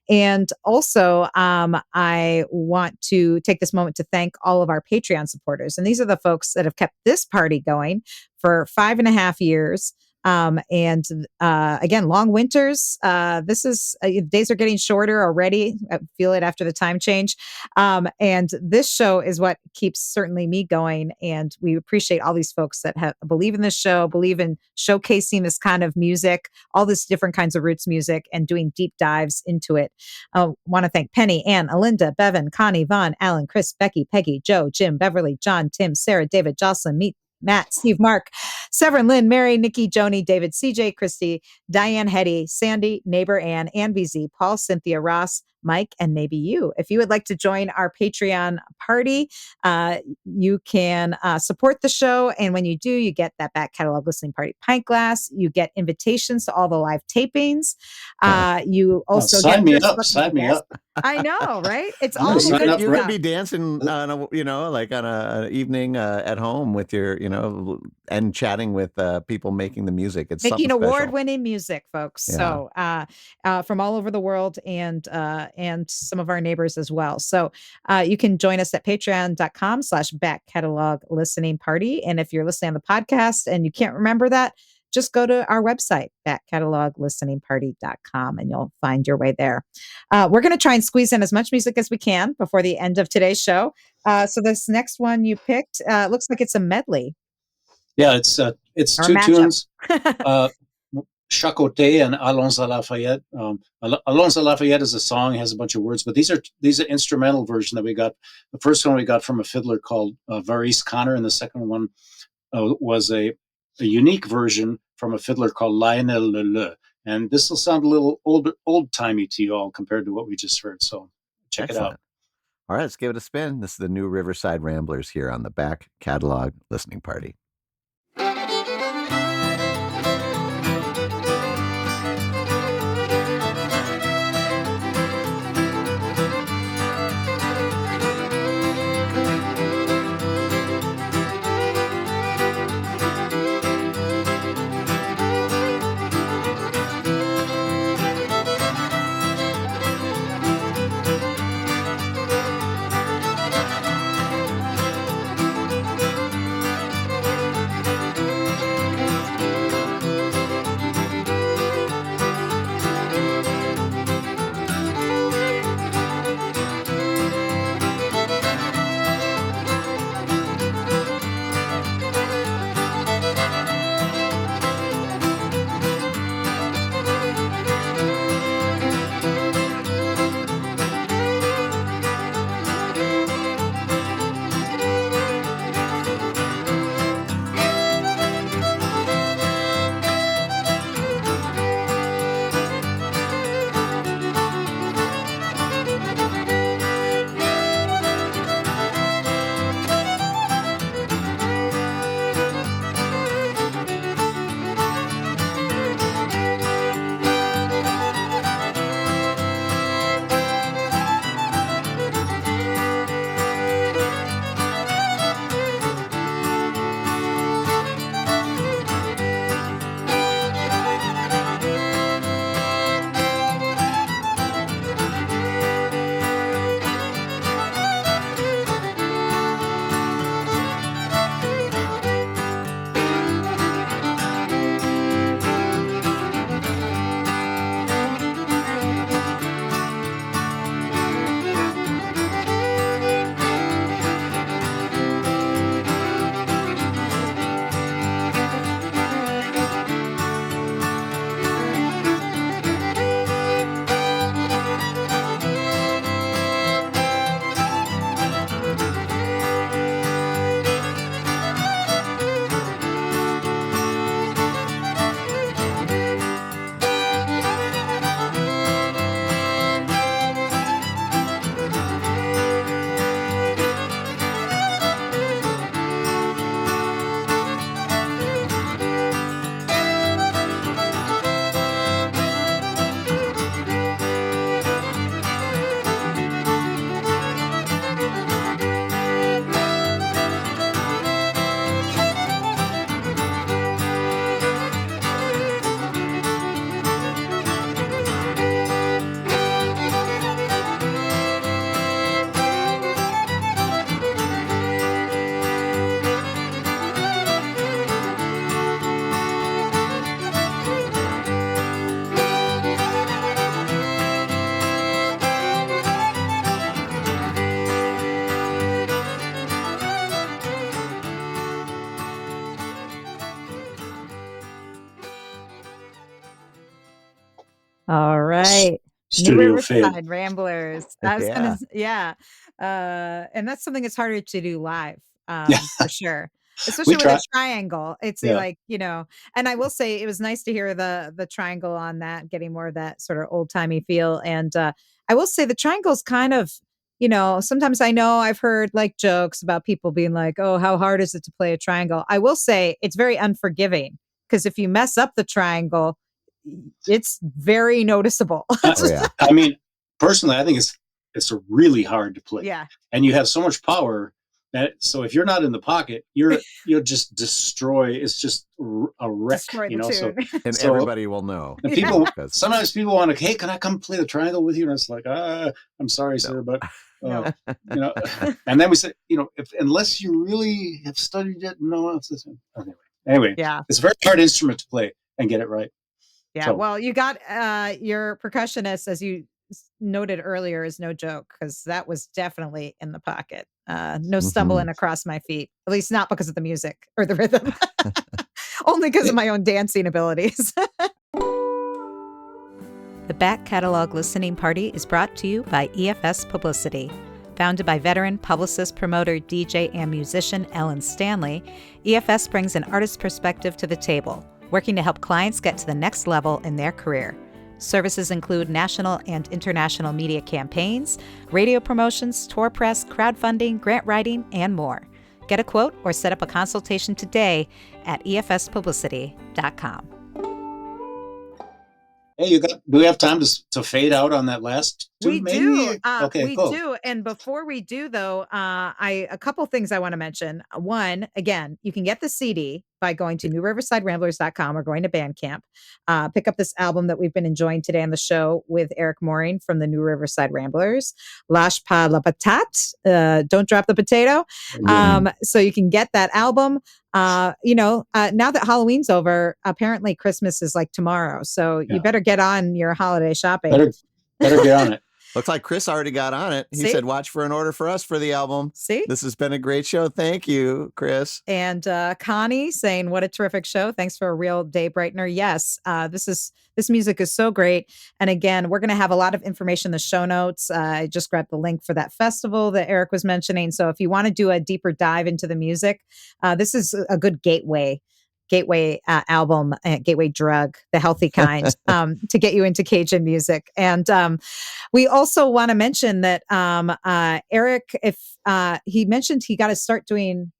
And also, I want to take this moment to thank all of our Patreon supporters. And these are the folks that have kept this party going for 5.5 years. Again, long winters. This is days are getting shorter already. I feel it after the time change. And this show is what keeps certainly me going. And we appreciate all these folks that believe in this show, believe in showcasing this kind of music, all this different kinds of roots music, and doing deep dives into it. I want to thank Penny, Ann, Alinda, Bevan, Connie, Vaughn, Alan, Chris, Becky, Peggy, Joe, Jim, Beverly, John, Tim, Sarah, David, Jocelyn, Matt, Steve, Mark, Severin, Lynn, Mary, Nikki, Joni, David, CJ, Christy, Diane, Hetty, Sandy, Neighbor, Ann, BZ, Paul, Cynthia, Ross, Mike, and maybe you. If you would like to join our Patreon party, you can support the show. And when you do, you get that back catalog listening party pint glass. You get invitations to all the live tapings. You also sign me up. I know, right? It's I'm gonna all the sign good up You for could stuff. be dancing on a, like on an evening at home with your, and chatting with people making the music. It's something Making special. award-winning music, folks. Yeah. So, from all over the world and some of our neighbors as well. So, you can join us at patreon.com/back catalog listening party. And if you're listening on the podcast and you can't remember that, just go to our website, backcatalog.listeningparty.com, and you'll find your way there. We're going to try and squeeze in as much music as we can before the end of today's show. So this next one you picked looks like it's a medley Yeah, it's or a two matchup. tunes. Chacoter and Allons à Lafayette. Allons à Lafayette is a song, has a bunch of words, but these are instrumental version that we got. The first one we got from a fiddler called Varese Connor, and the second one was a unique version from a fiddler called Lionel Lele. And this will sound a little old timey to you all compared to what we just heard. So check it out. All right, let's give it a spin. This is the new Riverside Ramblers here on the Back Catalog Listening Party. All right. New Studio fail. Riverside Ramblers. I was gonna, yeah. And that's something that's harder to do live, for sure. Especially with try. a triangle. It's Yeah. like, and I will say it was nice to hear the triangle on that, getting more of that sort of old-timey feel. And I will say the triangle's kind of, sometimes I know I've heard like jokes about people being like, oh, how hard is it to play a triangle? I will say it's very unforgiving because if you mess up the triangle, it's very noticeable. Oh, yeah. I mean, personally, I think it's it's really hard to play. Yeah. And you have so much power that, so if you're not in the pocket, you'll just destroy. It's just a wreck, Destroy the you know. So, tune. And so everybody will know. and people Because- sometimes people want to, hey, can I come play the triangle with you? And it's like, I'm sorry, sir, but No. you know. And then we say, you know, unless you really have studied it, no. Anyway, Yeah. it's a very hard instrument to play and get it right. Yeah. So- Well, you got your percussionist, as you noted earlier, is no joke, because that was definitely in the pocket. No stumbling across my feet, at least not because of the music or the rhythm, only because of my own dancing abilities. The Back Catalog Listening Party is brought to you by EFS Publicity. Founded by veteran publicist, promoter, DJ, and musician Ellen Stanley, EFS brings an artist's perspective to the table, working to help clients get to the next level in their career. Services include national and international media campaigns, radio promotions, tour press, crowdfunding, grant writing, and more. Get a quote or set up a consultation today at efspublicity.com. Hey, do we have time to fade out on that last tune? We maybe? do. Okay, we cool. do. And before we do, though, a couple things I want to mention. One, again, you can get the CD by going to newriversideramblers.com or going to Bandcamp. Pick up this album that we've been enjoying today on the show with Eric Mohring from the New Riverside Ramblers, Lache la Patate, Don't Drop the Potato. So you can get that album. Now that Halloween's over, apparently Christmas is like tomorrow. So you better get on your holiday shopping. Better get on it. Looks like Chris already got on it. He See? said, watch for an order for us for the album. See? This has been a great show. Thank you, Chris. And Connie saying, what a terrific show. Thanks for a real day brightener. Yes, this music is so great. And again, we're going to have a lot of information in the show notes. I just grabbed the link for that festival that Eric was mentioning. So if you want to do a deeper dive into the music, this is a good gateway album, gateway drug, the healthy kind, to get you into Cajun music. And we also want to mention that Eric, if he mentioned he got to start doing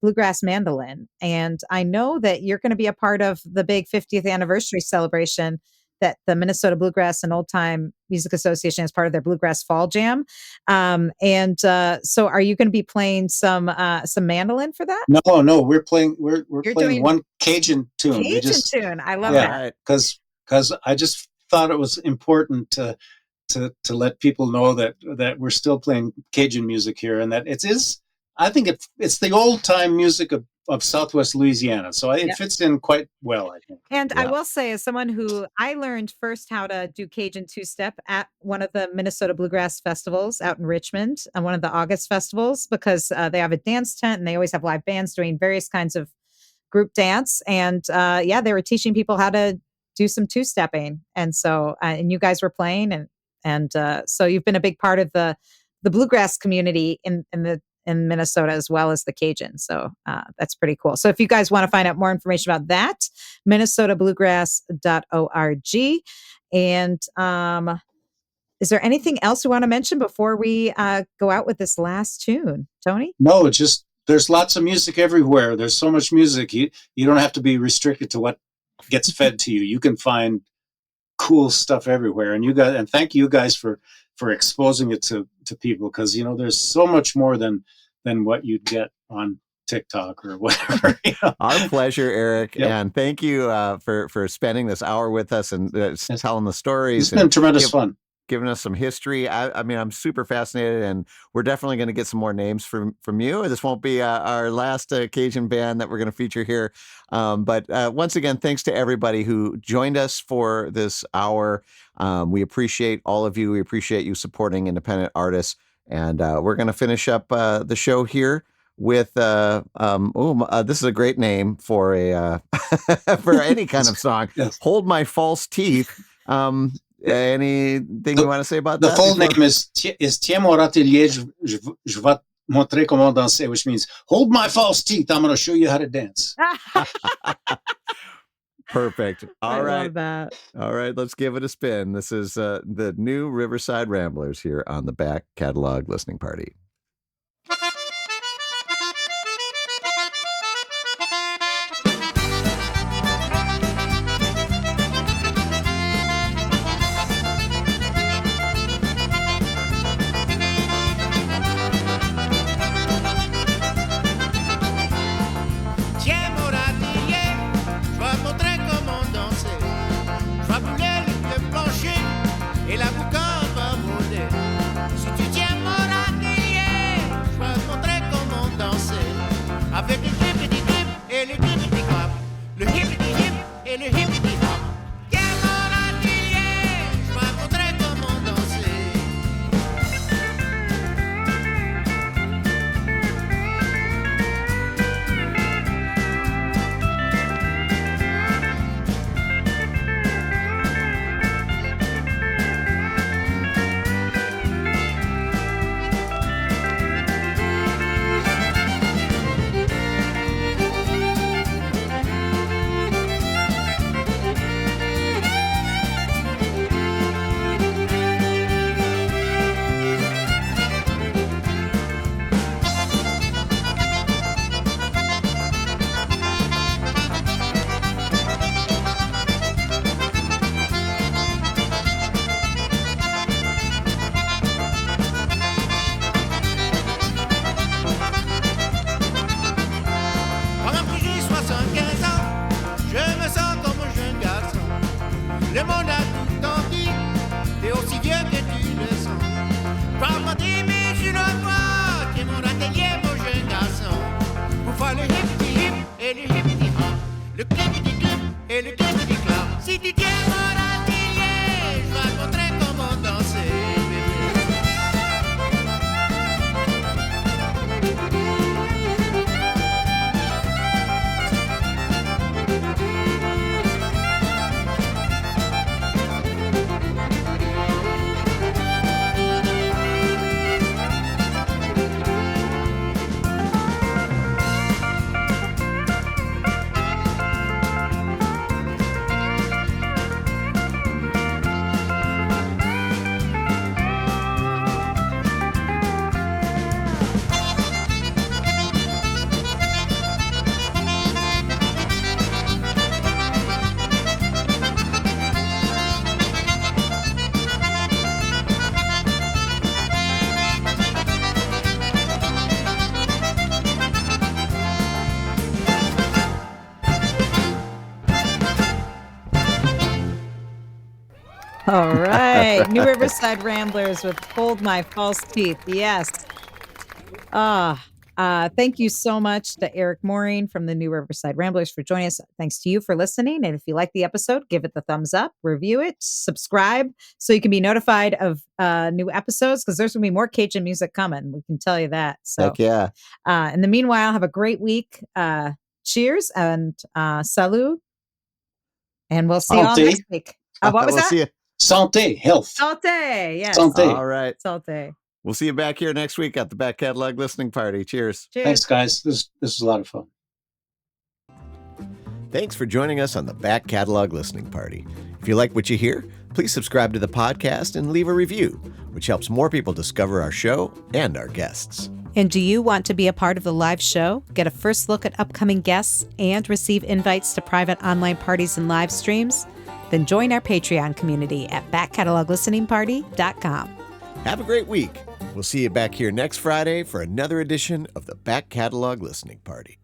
bluegrass mandolin, and I know that you're going to be a part of the big 50th anniversary celebration that the Minnesota Bluegrass and Old Time Music Association is part of their Bluegrass Fall Jam. So are you going to be playing some mandolin for that? No, we're playing You're playing doing one Cajun tune. Cajun tune. I love Yeah. that. Because I just thought it was important to let people know that we're still playing Cajun music here, and that I think it's the old time music of Southwest Louisiana. So it fits in quite well, I think. And I will say, as someone who I learned first how to do Cajun two-step at one of the Minnesota Bluegrass festivals out in Richmond, and one of the August festivals, because they have a dance tent and they always have live bands doing various kinds of group dance. And they were teaching people how to do some two-stepping. And so, and you guys were playing, and so you've been a big part of the bluegrass community in Minnesota, as well as the Cajun. So that's pretty cool. So if you guys want to find out more information about that, minnesotabluegrass.org. And is there anything else we want to mention before we go out with this last tune, Tony? No, it's just there's lots of music everywhere. There's so much music. You don't have to be restricted to what gets fed to you. You can find cool stuff everywhere. And thank you guys for exposing it to people, because there's so much more than what you'd get on TikTok or whatever. Our pleasure, Eric. Yep. And thank you for spending this hour with us and telling the stories. It's been tremendous fun. Giving us some history. I mean, I'm super fascinated, and we're definitely going to get some more names from you. This won't be our last Cajun band that we're going to feature here. But once again, thanks to everybody who joined us for this hour. We appreciate all of you. We appreciate you supporting independent artists. And we're going to finish up the show here with this is a great name for a for any kind of song. Yes. Hold My False Teeth. Anything you want to say about The that? full name is Tiens mon râtelier, je vais te montrer comment danser, which means hold my false teeth. I'm going to show you how to dance. Perfect. I All right. love that. All right. Let's give it a spin. This is the new Riverside Ramblers here on the Back Catalog Listening Party. All right. New Riverside Ramblers with Hold My False Teeth. Yes. Thank you so much to Eric Mohring from the New Riverside Ramblers for joining us. Thanks to you for listening. And if you like the episode, give it the thumbs up, review it, subscribe so you can be notified of new episodes, because there's going to be more Cajun music coming. We can tell you that. So, Heck yeah. in the meanwhile, have a great week. Cheers and salut. And we'll see you all Santé. next week. What was We'll that? see you. Santé, health. Saute. Yes. Santé. All right. Saute. We'll see you back here next week at the Back Catalog Listening Party. Cheers. Cheers. Thanks, guys. This is a lot of fun. Thanks for joining us on the Back Catalog Listening Party. If you like what you hear, please subscribe to the podcast and leave a review, which helps more people discover our show and our guests. And do you want to be a part of the live show, get a first look at upcoming guests, and receive invites to private online parties and live streams? Then join our Patreon community at backcataloglisteningparty.com. Have a great week. We'll see you back here next Friday for another edition of the Back Catalog Listening Party.